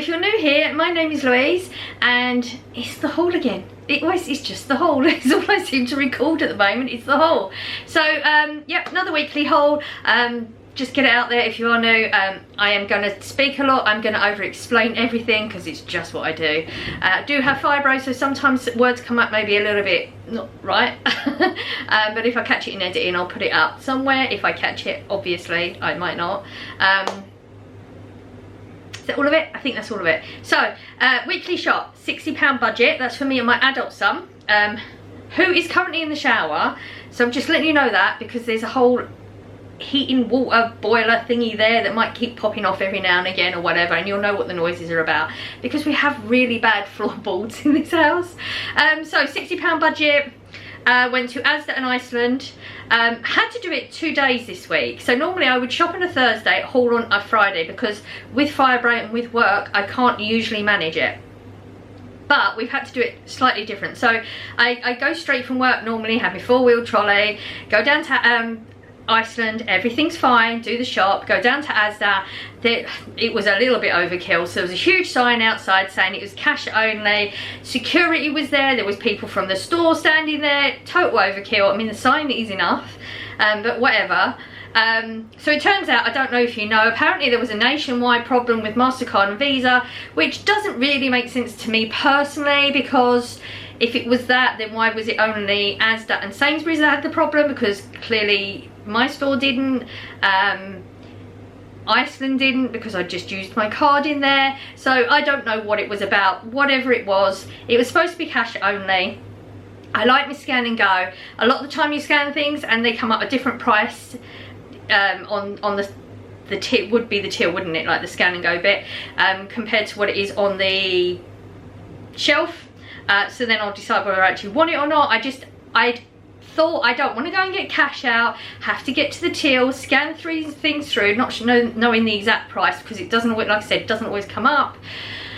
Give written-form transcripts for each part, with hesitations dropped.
if you're new here, my name is Louise, and it's the haul again. It's just the haul. It's all I seem to record at the moment. It's the haul. So, yep, another weekly haul. Just get it out there if you are new. I am going to speak a lot. I'm going to over-explain everything because it's just what I do. I do have fibro, so sometimes words come up maybe a little bit not right. But if I catch it in editing, I'll put it up somewhere. If I catch it, obviously, I might not. Is that all of it? I think that's all of it. So, weekly shop, £60 budget. That's for me and my adult son, who is currently in the shower. So I'm just letting you know that because there's a whole heating water boiler thingy there that might keep popping off every now and again or whatever, and you'll know what the noises are about because we have really bad floorboards in this house. So £60 budget. Went to Asda and Iceland. Had to do it 2 days this week. So normally I would shop on a Thursday, haul on a Friday, because with fibro and with work I can't usually manage it. But we've had to do it slightly different. So I go straight from work normally, have my 4-wheel trolley, go down to Iceland, everything's fine, do the shop, go down to Asda. It was a little bit overkill, so there was a huge sign outside saying it was cash only. Security was there was people from the store standing there. Total overkill. I mean, the sign is enough, but whatever. So it turns out, I don't know if you know, apparently there was a nationwide problem with MasterCard and Visa, which doesn't really make sense to me personally, because if it was that, then why was it only Asda and Sainsbury's that had the problem? Because clearly my store didn't, Iceland didn't, because I just used my card in there. So I don't know what it was about. Whatever it was supposed to be cash only. I like my scan and go. A lot of the time you scan things and they come up a different price on the till, would be the till, wouldn't it, like the scan and go bit, compared to what it is on the shelf. So then I'll decide whether I actually want it or not. I thought I don't want to go and get cash out, have to get to the till, scan 3 things through, not knowing the exact price, because it doesn't, like I said, it doesn't always come up.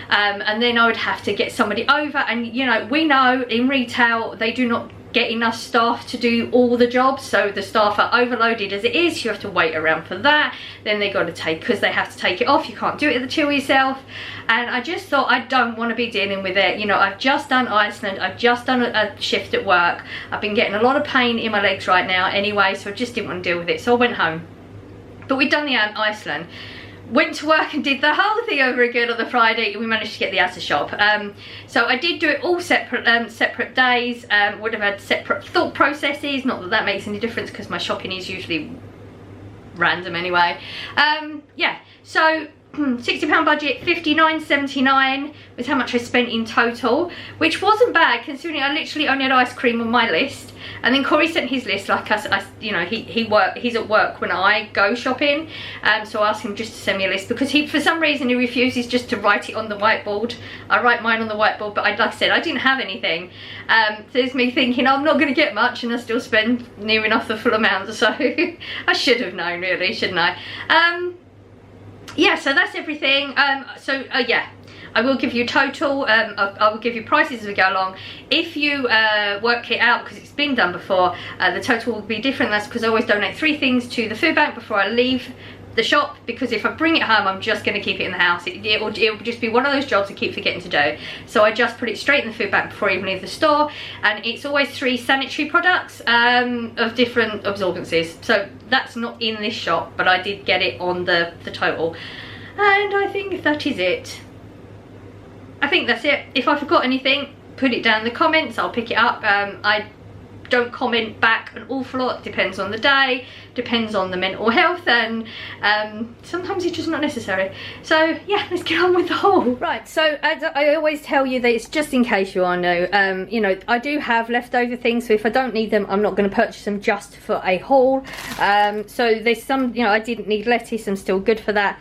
And then I would have to get somebody over, and you know, we know in retail they do not get enough staff to do all the jobs, so the staff are overloaded as it is. You have to wait around for that, then they got to take, because they have to take it off, you can't do it at the till yourself. And I just thought, I don't want to be dealing with it. You know, I've just done Iceland, I've just done a shift at work, I've been getting a lot of pain in my legs right now anyway, so I just didn't want to deal with it, so I went home. But we'd done the Iceland, went to work and did the whole thing over again on the Friday. We managed to get the Asda shop. So I did do it all separate days. Would have had separate thought processes. Not that that makes any difference because my shopping is usually random anyway. Yeah, so £60 budget, £59.79 was how much I spent in total, which wasn't bad considering I literally only had ice cream on my list. And then Corey sent his list, like you know, he's at work when I go shopping, so I asked him just to send me a list, because for some reason he refuses just to write it on the whiteboard. I write mine on the whiteboard, but like I said, I didn't have anything. So there's me thinking, oh, I'm not going to get much, and I still spend near enough the full amount, so I should have known really, shouldn't I? Yeah, so that's everything. Yeah, I will give you total, I will give you prices as we go along. If you work it out, because it's been done before, the total will be different. That's because I always donate 3 things to the food bank before I leave the shop, because if I bring it home I'm just going to keep it in the house. It will just be one of those jobs I keep forgetting to do, so I just put it straight in the food bank before I even leave the store. And it's always 3 sanitary products of different absorbencies, so that's not in this shop, but I did get it on the total. And I think that is it. I think that's it. If I forgot anything, put it down in the comments, I'll pick it up. I don't comment back an awful lot, depends on the day, depends on the mental health, and sometimes it's just not necessary. So yeah, let's get on with the haul. Right, so as I always tell you, that it's just in case you are new. You know, I do have leftover things, so if I don't need them, I'm not going to purchase them just for a haul. So there's some, you know, I didn't need lettuce, I'm still good for that.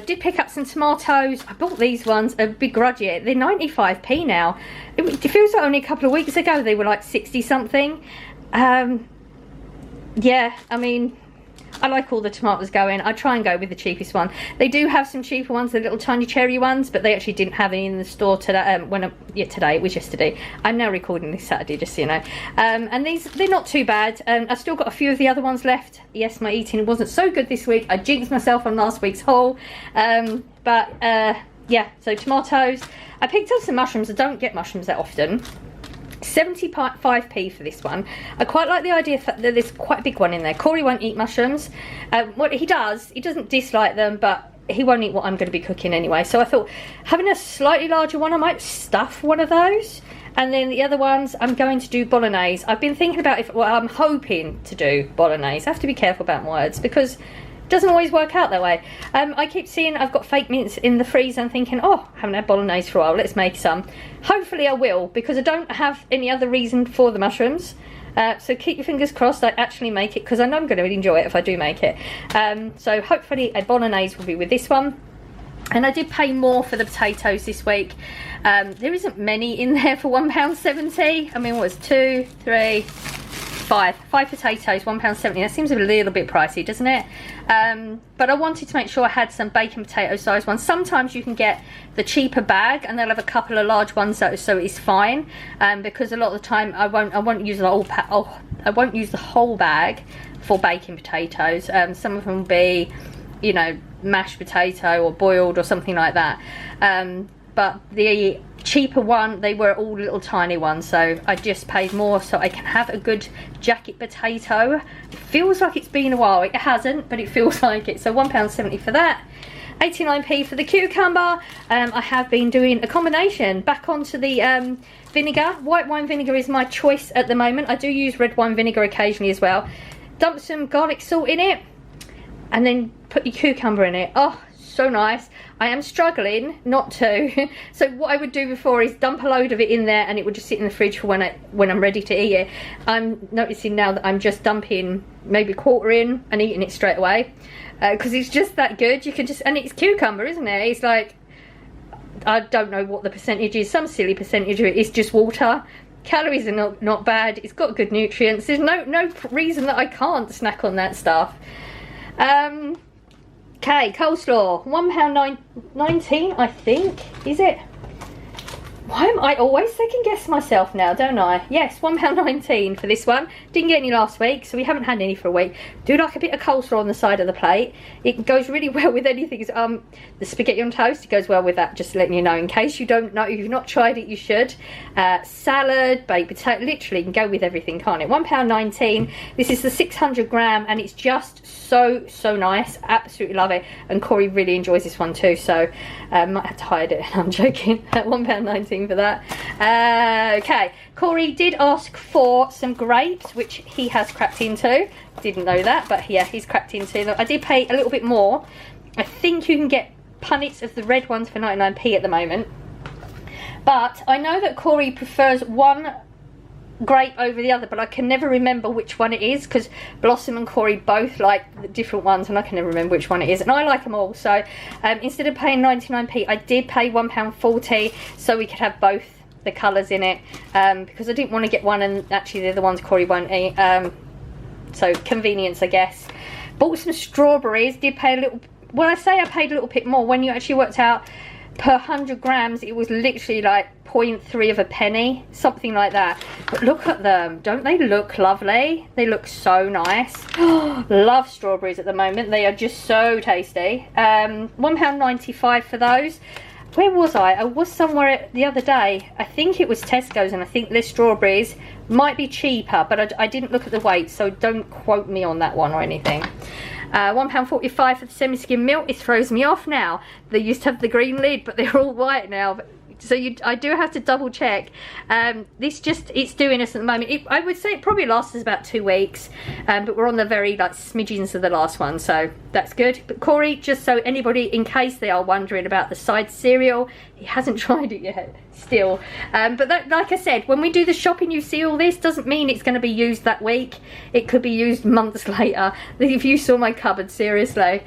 Did pick up some tomatoes. I bought these ones, a begrudge it. They're 95p now. It feels like only a couple of weeks ago they were like 60 something. Yeah, I mean, I like all the tomatoes going. I try and go with the cheapest one. They do have some cheaper ones, the little tiny cherry ones, but they actually didn't have any in the store today. Today, it was yesterday. I'm now recording this Saturday, just so you know. And these, they're not too bad. I've still got a few of the other ones left. Yes, my eating wasn't so good this week. I jinxed myself on last week's haul. But yeah, so tomatoes. I picked up some mushrooms. I don't get mushrooms that often. 75p for this one. I quite like the idea that there's quite a big one in there. Corey won't eat mushrooms. What he doesn't dislike them, but he won't eat what I'm going to be cooking anyway. So I thought having a slightly larger one, I might stuff one of those. And then the other ones, I'm going to do bolognese. I've been thinking about I'm hoping to do bolognese. I have to be careful about my words because it doesn't always work out that way. I keep seeing I've got fake mince in the freezer and thinking, oh, I haven't had bolognese for a while, let's make some. Hopefully I will, because I don't have any other reason for the mushrooms. So keep your fingers crossed I actually make it, because I know I'm going to enjoy it if I do make it. So hopefully a bolognese will be with this one. And I did pay more for the potatoes this week. There isn't many in there for £1.70. I mean, what was 2, 3, 5 potatoes, £1.70. That seems a little bit pricey, doesn't it? But I wanted to make sure I had some bacon potato size ones. Sometimes you can get the cheaper bag and they'll have a couple of large ones, so it's fine. Because a lot of the time I won't use the whole bag for bacon potatoes. Some of them will be, you know, mashed potato or boiled or something like that. But the cheaper one, they were all little tiny ones, so I just paid more so I can have a good jacket potato. It feels like it's been a while. It hasn't, but it feels like it. So £1.70 for that. 89p for the cucumber. I have been doing a combination back onto the vinegar. White wine vinegar is my choice at the moment. I do use red wine vinegar occasionally as well. Dump some garlic salt in it and then put your cucumber in it. Oh, so nice. I am struggling not to. So what I would do before is dump a load of it in there and it would just sit in the fridge for when I'm ready to eat it. I'm noticing now that I'm just dumping maybe a quarter in and eating it straight away, because it's just that good. You can just, and it's cucumber, isn't it? It's like, I don't know what the percentage is, some silly percentage of it is just water. Calories are not bad. It's got good nutrients. There's no reason that I can't snack on that stuff. Okay, coleslaw, £1.19, I think, is it? Why am I always second guess myself now, don't I? Yes, £1.19 for this one. Didn't get any last week, so we haven't had any for a week. Do like a bit of coleslaw on the side of the plate. It goes really well with anything. The spaghetti on toast, it goes well with that, just letting you know. In case you don't know, if you've not tried it, you should. Salad, baked potato, literally can go with everything, can't it? £1.19. This is the 600 gram, and it's just so nice. Absolutely love it. And Corey really enjoys this one too, so might have to hide it. I'm joking. At £1.19 for that. Okay, Corey did ask for some grapes, which he has cracked into. Didn't know that, but yeah, he's cracked into them. I did pay a little bit more. I think you can get punnets of the red ones for 99p at the moment, but I know that Corey prefers one grape over the other, but I can never remember which one it is, because Blossom and Corey both like the different ones and I can never remember which one it is, and I like them all. So instead of paying 99p, I did pay £1.40 so we could have both the colours in it, because I didn't want to get one and actually they're the ones Corey won't eat. So convenience, I guess. Bought some strawberries. Did pay a little, when I say I paid a little bit more, when you actually worked out per 100 grams it was literally like 0.3 of a penny, something like that. But look at them, don't they look lovely? They look so nice. Love strawberries at the moment, they are just so tasty. £1.95 for those. Where was I? I was somewhere the other day, I think it was Tesco's, and I think their strawberries might be cheaper, but I didn't look at the weight, so don't quote me on that one or anything. £1.45 for the semi-skim milk. It throws me off now. They used to have the green lid, but they're all white now. So I do have to double check. It's doing us at the moment. I would say it probably lasts us about 2 weeks, but we're on the very like smidgens of the last one, so that's good. But Corey, just so anybody, in case they are wondering about the side cereal, he hasn't tried it yet still. But that, like I said, when we do the shopping, you see all this doesn't mean it's going to be used that week. It could be used months later. If you saw my cupboard, seriously.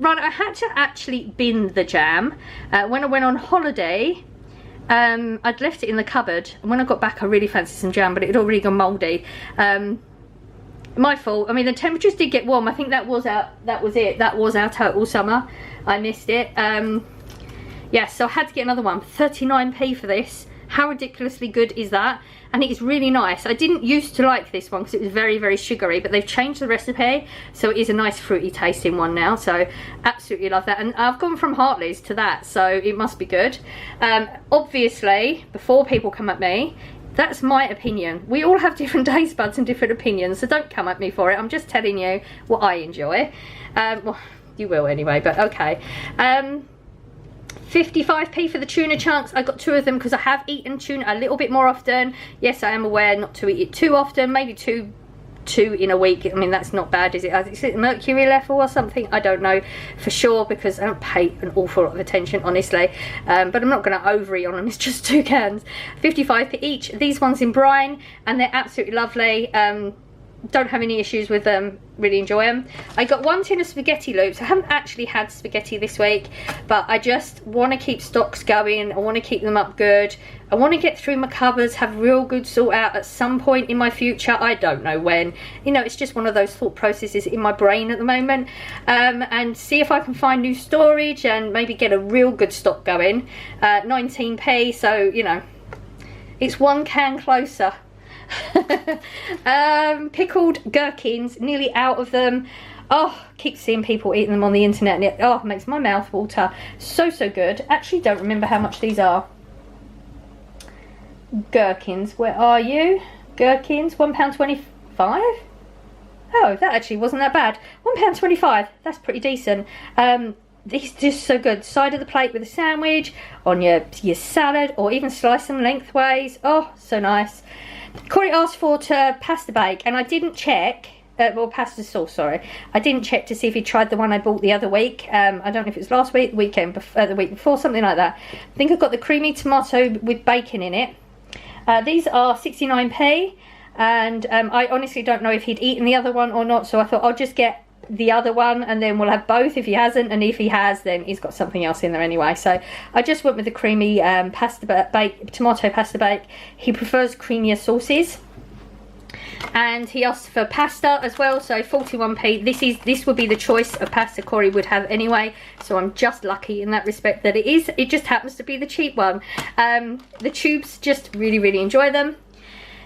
I had to actually bin the jam. When I went on holiday, I'd left it in the cupboard, and when I got back I really fancied some jam, but it had already gone mouldy. My fault. I mean, the temperatures did get warm. I think that was our total summer. I missed it. Yeah, so I had to get another one. 39p for this. How ridiculously good is that? And it is really nice. I didn't used to like this one because it was very, very sugary, but they've changed the recipe, so it is a nice fruity tasting one now. So absolutely love that. And I've gone from Hartley's to that, so it must be good. Obviously, before people come at me, that's my opinion. We all have different taste buds and different opinions, so don't come at me for it. I'm just telling you what I enjoy. Well, you will anyway, but okay. 55p for the tuna chunks. I got 2 of them because I have eaten tuna a little bit more often. Yes, I am aware not to eat it too often, maybe two in a week. I mean, that's not bad, is it? Is it mercury level or something? I don't know for sure because I don't pay an awful lot of attention, honestly. But I'm not going to overeat on them. It's just 2 cans, 55p each. These ones in brine, and they're absolutely lovely. Don't have any issues with them, really enjoy them. I got 1 tin of spaghetti loops. I haven't actually had spaghetti this week, but I just want to keep stocks going. I want to keep them up good. I want to get through my cupboards, have real good sort out at some point in my future. I don't know when. You know, it's just one of those thought processes in my brain at the moment. And see if I can find new storage and maybe get a real good stock going. 19p, so, you know, it's 1 can closer. Pickled gherkins, nearly out of them. Oh, keep seeing people eating them on the internet, and it makes my mouth water. So good. Actually don't remember how much these are. Gherkins, where are you? Gherkins, £1.25. Oh, that actually wasn't that bad. £1.25, that's pretty decent. These are just so good. Side of the plate with a sandwich, on your salad, or even slice them lengthways. Oh, so nice. Corey asked for to pasta bake, and I didn't check, well, pasta sauce, sorry. I didn't check to see if he tried the one I bought the other week. I don't know if it was last week, the week before, something like that. I think I've got the creamy tomato with bacon in it. These are 69p, and I honestly don't know if he'd eaten the other one or not, so I thought I'll just get the other one and then we'll have both if he hasn't, and if he has then he's got something else in there anyway. So I just went with the creamy tomato pasta bake. He prefers creamier sauces, and he asked for pasta as well, so 41p. This would be the choice of pasta Corey would have anyway, so I'm just lucky in that respect that it just happens to be the cheap one. The tubes, just really enjoy them.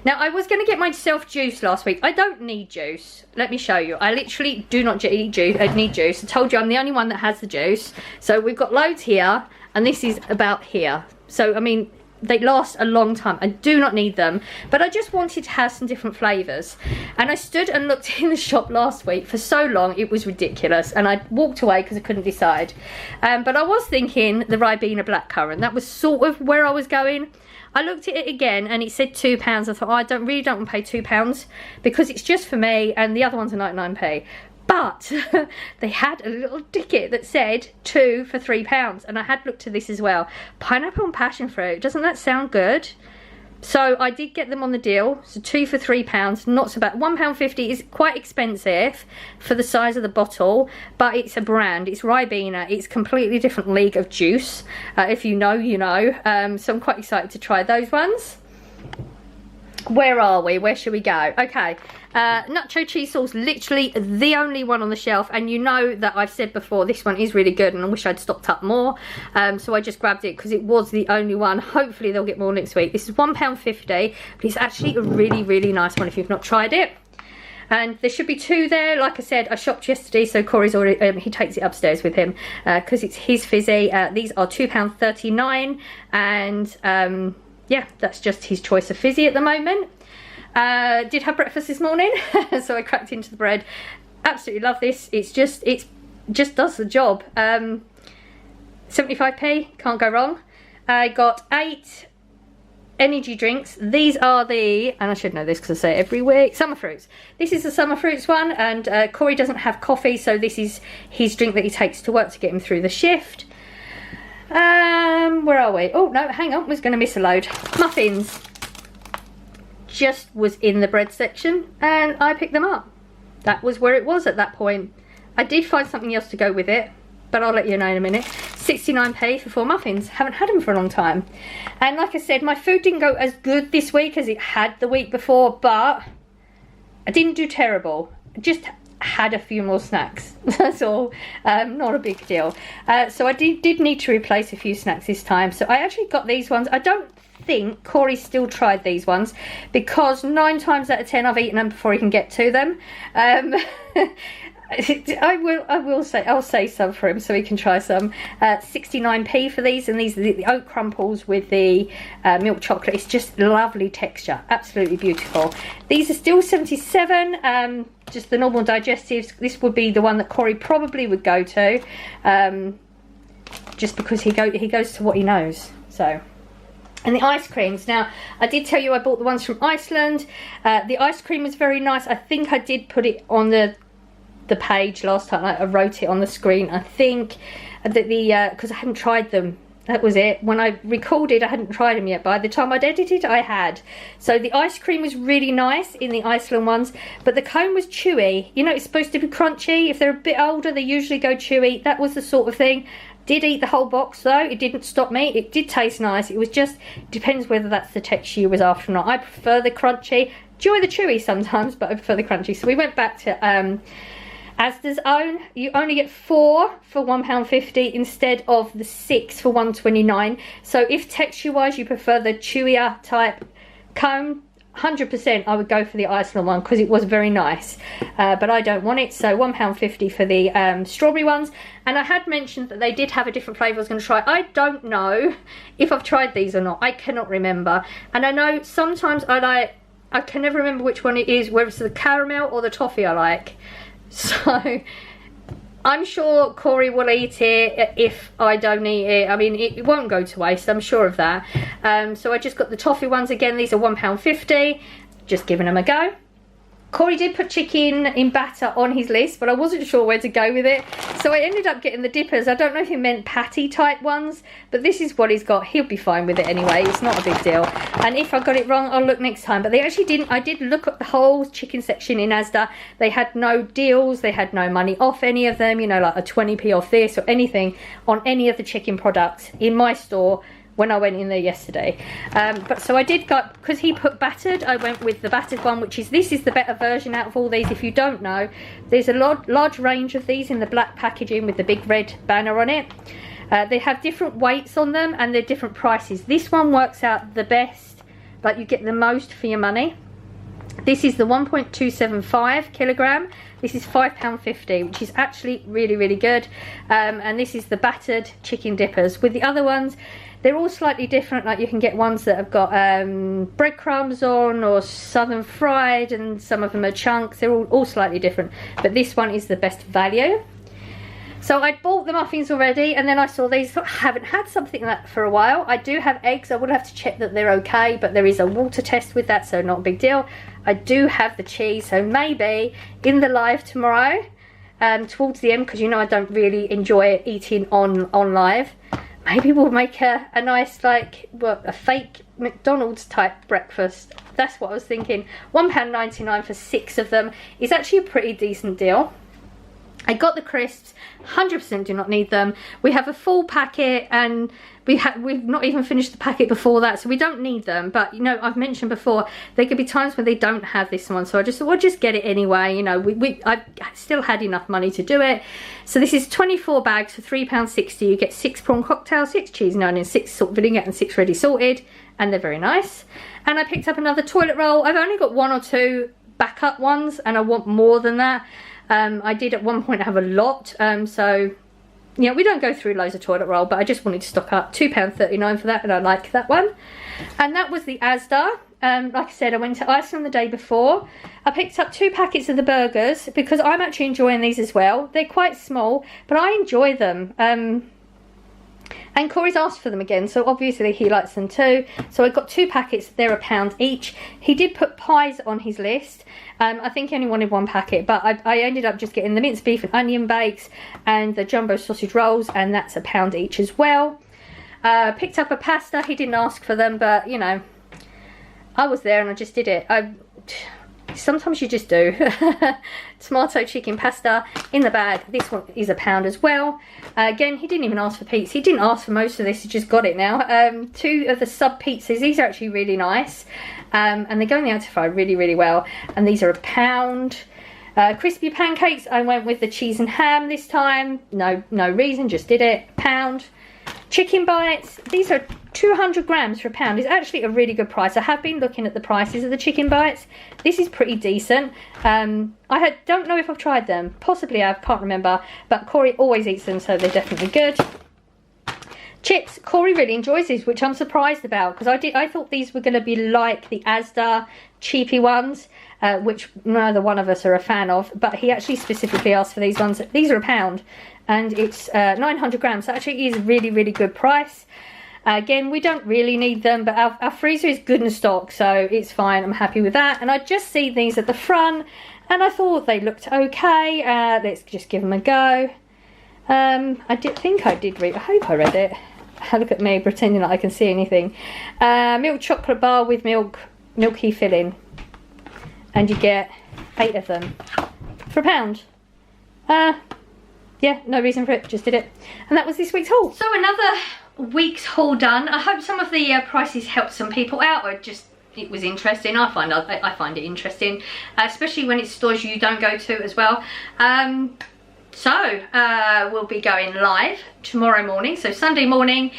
Now, I was going to get myself juice last week. I don't need juice. Let me show you. I literally do not need juice. I told you I'm the only one that has the juice. So we've got loads here, and this is about here. So, I mean, they last a long time. I do not need them, but I just wanted to have some different flavours. And I stood and looked in the shop last week for so long, it was ridiculous. And I walked away because I couldn't decide. But I was thinking the Ribena blackcurrant. That was sort of where I was going. I looked at it again and it said £2. I thought, oh, I really don't want to pay £2 because it's just for me, and the other ones are 99p. But they had a little ticket that said 2 for £3, and I had looked at this as well. Pineapple and passion fruit, doesn't that sound good? So I did get them on the deal, so 2 for £3, not so bad. £1.50 is quite expensive for the size of the bottle, but it's a brand, it's Ribena, it's a completely different league of juice. If you know, you know. So I'm quite excited to try those ones. Where are we? Where should we go? Okay, nacho cheese sauce, literally the only one on the shelf, and you know that I've said before this one is really good and I wish I'd stocked up more, so I just grabbed it because it was the only one. Hopefully they'll get more next week. This is £1.50, but it's actually a really nice one if you've not tried it. And there should be 2 there. Like I said, I shopped yesterday, so Corey's already he takes it upstairs with him because it's his fizzy. These are £2.39, and yeah, that's just his choice of fizzy at the moment. Did have breakfast this morning, so I cracked into the bread. Absolutely love this. It just does the job. 75p, can't go wrong. I got 8 energy drinks. These are the, and I should know this because I say it every week, summer fruits. This is the summer fruits one, and Corey doesn't have coffee, so this is his drink that he takes to work to get him through the shift. Where are we? Oh no, hang on, I was going to miss a load. Muffins just was in the bread section and I picked them up. That was where it was at that point. I did find something else to go with it, but I'll let you know in a minute. 69p for 4 muffins. Haven't had them for a long time. And like I said, my food didn't go as good this week as it had the week before, but I didn't do terrible. I just had a few more snacks. That's all. Not a big deal. So I did need to replace a few snacks this time. So I actually got these ones. I don't think Corey still tried these ones because 9 times out of 10 I've eaten them before he can get to them. I'll say some for him so he can try some. 69p for these, and these are the oat crumples with the milk chocolate. It's just lovely texture, absolutely beautiful. These are still 77, just the normal digestives. This would be the one that Corey probably would go to, just because he goes to what he knows. So. And the ice creams. Now, I did tell you I bought the ones from Iceland. The ice cream was very nice. I think I did put it on the page last time. I wrote it on the screen. I think that because I hadn't tried them. That was it. When I recorded, I hadn't tried them yet. By the time I'd edited, I had. So the ice cream was really nice in the Iceland ones, but the cone was chewy. You know, it's supposed to be crunchy. If they're a bit older, they usually go chewy. That was the sort of thing. Did eat the whole box though. It didn't stop me. It did taste nice. It was just, depends whether that's the texture you was after or not. I prefer the crunchy. Enjoy the chewy sometimes, but I prefer the crunchy. So we went back to Asda's Own. You only get 4 for £1.50 instead of the 6 for £1.29. So if texture wise you prefer the chewier type cone, 100% I would go for the Iceland one because it was very nice, but I don't want it, so £1.50 for the strawberry ones. And I had mentioned that they did have a different flavour I was going to try. I don't know if I've tried these or not. I cannot remember, and I know sometimes I can never remember which one it is, whether it's the caramel or the toffee I like. So I'm sure Corey will eat it if I don't eat it. I mean, it won't go to waste, I'm sure of that. So I just got the toffee ones again. These are £1.50. Just giving them a go. Corey did put chicken in batter on his list, but I wasn't sure where to go with it. So I ended up getting the dippers. I don't know if he meant patty type ones, but this is what he's got. He'll be fine with it anyway. It's not a big deal. And if I got it wrong, I'll look next time. But they actually didn't. I did look at the whole chicken section in Asda. They had no deals. They had no money off any of them, you know, like a 20p off this or anything on any of the chicken products in my store when I went in there yesterday. But so I did go, because he put battered, I went with the battered one, which is, this is the better version out of all these. If you don't know, there's a large range of these in the black packaging with the big red banner on it. They have different weights on them and they're different prices. This one works out the best, like you get the most for your money. This is the 1.275 kilogram. This is £5.50, which is actually really, really good. And this is the battered chicken dippers. With the other ones, they're all slightly different. Like you can get ones that have got breadcrumbs on or southern fried, and some of them are chunks. They're all slightly different. But this one is the best value. So I bought the muffins already, and then I saw these. I haven't had something like that for a while. I do have eggs. I would have to check that they're okay, but there is a water test with that, so not a big deal. I do have the cheese, so maybe in the live tomorrow, towards the end, because you know I don't really enjoy eating on live, maybe we'll make a nice, like, what, a fake McDonald's type breakfast. That's what I was thinking. £1.99 for 6 of them is actually a pretty decent deal. I got the crisps, 100% do not need them. We have a full packet, and we've not even finished the packet before that, so we don't need them. But you know, I've mentioned before, there could be times when they don't have this one, so I just thought, well, just get it anyway. You know, I still had enough money to do it. So this is 24 bags for £3.60. You get 6 prawn cocktails, 6 cheese and onions, 6 salt vinegar, and 6 ready salted, and they're very nice. And I picked up another toilet roll. I've only got 1 or 2 backup ones, and I want more than that. I did at one point have a lot, so yeah, we don't go through loads of toilet roll, but I just wanted to stock up. £2.39 for that, and I like that one. And that was the Asda. Like I said, I went to Iceland the day before. I picked up 2 packets of the burgers because I'm actually enjoying these as well. They're quite small, but I enjoy them. And Corey's asked for them again, so obviously he likes them too. So I got 2 packets, they're £1 each. He did put pies on his list. I think he only wanted 1 packet, but I ended up just getting the minced beef and onion bakes and the jumbo sausage rolls, and that's £1 each as well. Picked up a pasta. He didn't ask for them, but you know, I was there and I just did it. Sometimes you just do. Tomato chicken pasta in the bag. This one is £1 as well. Again, he didn't even ask for pizza. He didn't ask for most of this. He just got it now. 2 of the sub pizzas. These are actually really nice. And they go in the air fry really, really well. And these are £1. Crispy pancakes. I went with the cheese and ham this time. No reason, just did it. £1. Chicken bites, these are 200 grams for £1. It's actually a really good price. I have been looking at the prices of the chicken bites. This is pretty decent. Don't know if I've tried them. Possibly I can't remember. But Corey always eats them, so they're definitely good. Chips, Corey really enjoys these, which I'm surprised about, because I thought these were going to be like the Asda cheapy ones, which neither one of us are a fan of, but he actually specifically asked for these ones. These are £1 and it's 900 grams, so actually is a really, really good price. Again, we don't really need them, but our freezer is good in stock, so it's fine. I'm happy with that. And I just see these at the front and I thought they looked okay. Let's just give them a go. I think I did read, I hope I read it. Look at me pretending like I can see anything. Milk chocolate bar with milky filling, and you get 8 of them for £1. Yeah, no reason for it, just did it. And that was this week's haul. So another week's haul done. I hope some of the prices helped some people out, or just it was interesting. I find it interesting, especially when it's stores you don't go to as well. So we'll be going live tomorrow morning, so Sunday morning,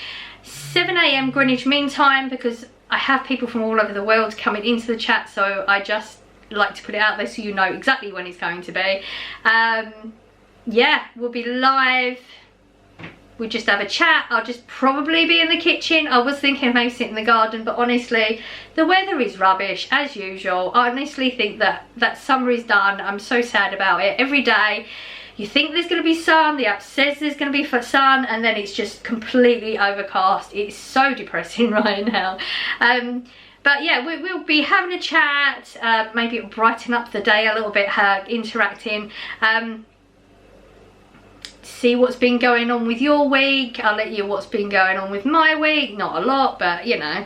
7 AM Greenwich Mean Time, because I have people from all over the world coming into the chat, so I just like to put it out there so you know exactly when it's going to be. Yeah, we'll be live. We'll just have a chat. I'll just probably be in the kitchen. I was thinking of maybe sit in the garden, but honestly, the weather is rubbish as usual. I honestly think that summer is done. I'm so sad about it. Every day you think there's going to be sun, the app says there's going to be sun, and then it's just completely overcast. It's so depressing right now. But yeah, we'll be having a chat. Maybe it'll brighten up the day a little bit, interacting. See what's been going on with your week. I'll let you what's been going on with my week. Not a lot, but you know,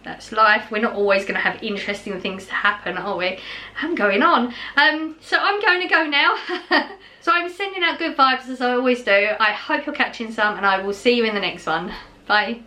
that's life. We're not always going to have interesting things to happen, are we? I'm going on. So I'm going to go now. So I'm sending out good vibes as I always do. I hope you're catching some, and I will see you in the next one. Bye.